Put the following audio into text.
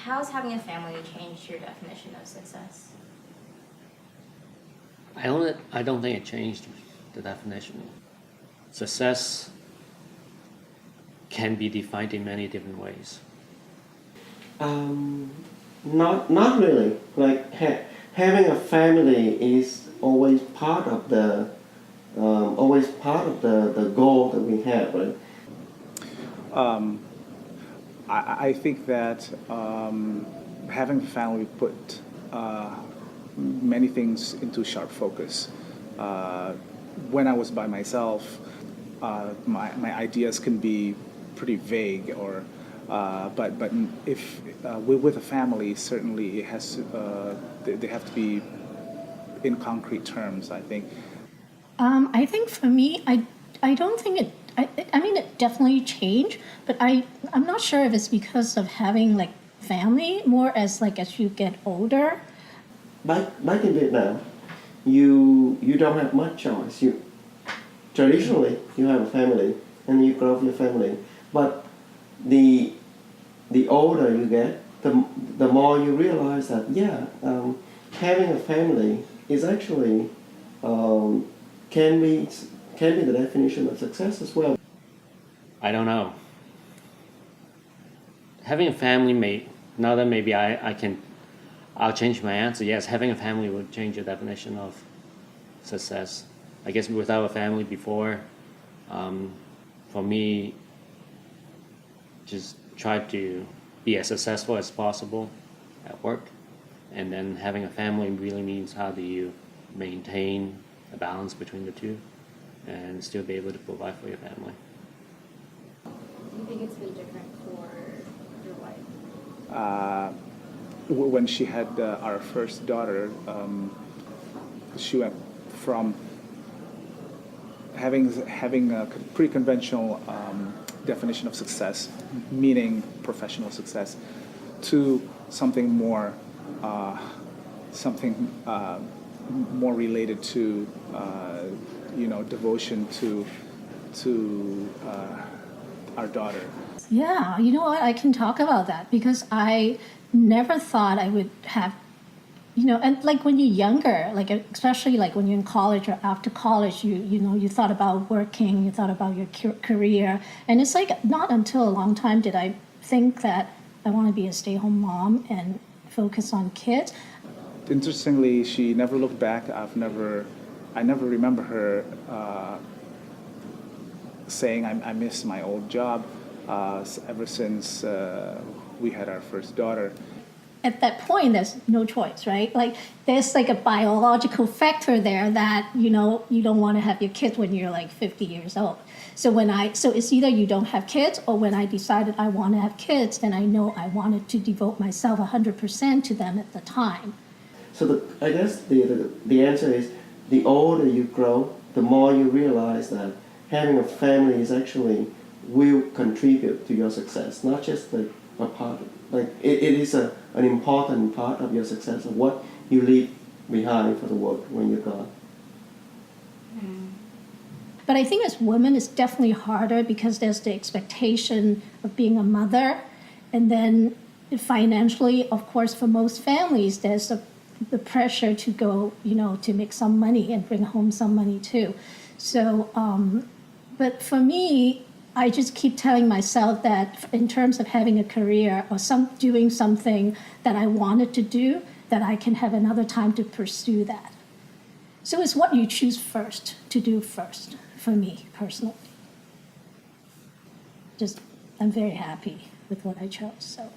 how's having a family changed your definition of success? I don't think it changed the definition. Success can be defined in many different ways. Not really. Like having a family is always part of the the goal that we have, right? I think that having a family put many things into sharp focus. When I was by myself, my ideas can be pretty vague, or but if with a family, certainly it has they have to be in concrete terms, I think. I think for me, I don't think it. I mean, it definitely changed, but I'm not sure if it's because of having like family more as like as you get older. Back in Vietnam, you don't have much choice. Traditionally you have a family and you grow up your family, but the older you get, the more you realize that having a family is actually can be the definition of success as well. I don't know. Having a family now that maybe I'll change my answer. Yes, having a family would change the definition of success. I guess without a family before, for me, just try to be as successful as possible at work. And then having a family really means how do you maintain a balance between the two and still be able to provide for your family. Do you think it's been different for your wife? When she had our first daughter, she went from having a pretty conventional definition of success, meaning professional success, to something more more related to devotion to our daughter. Yeah, you know what? I can talk about that because I never thought I would have, and like when you're younger, like especially like when you're in college or after college, you thought about working, you thought about your career, and it's like not until a long time did I think that I want to be a stay-at-home mom and focus on kids. Interestingly, she never looked back. I never remember her saying I miss my old job ever since we had our first daughter. At that point, there's no choice, right? Like there's like a biological factor there that you don't want to have your kids when you're like 50 years old. So it's either you don't have kids, or when I decided I want to have kids, then I know I wanted to devote myself 100% to them at the time. So I guess the answer is the older you grow, the more you realize that having a family is actually will contribute to your success, not just a part. Like it is an important part of your success of what you leave behind for the world when you're gone. But I think as women, it's definitely harder because there's the expectation of being a mother, and then financially, of course, for most families, there's the pressure to go, to make some money and bring home some money too. So, but for me, I just keep telling myself that in terms of having a career or doing something that I wanted to do, that I can have another time to pursue that. So it's what you choose first to do first, for me personally. I'm very happy with what I chose, so.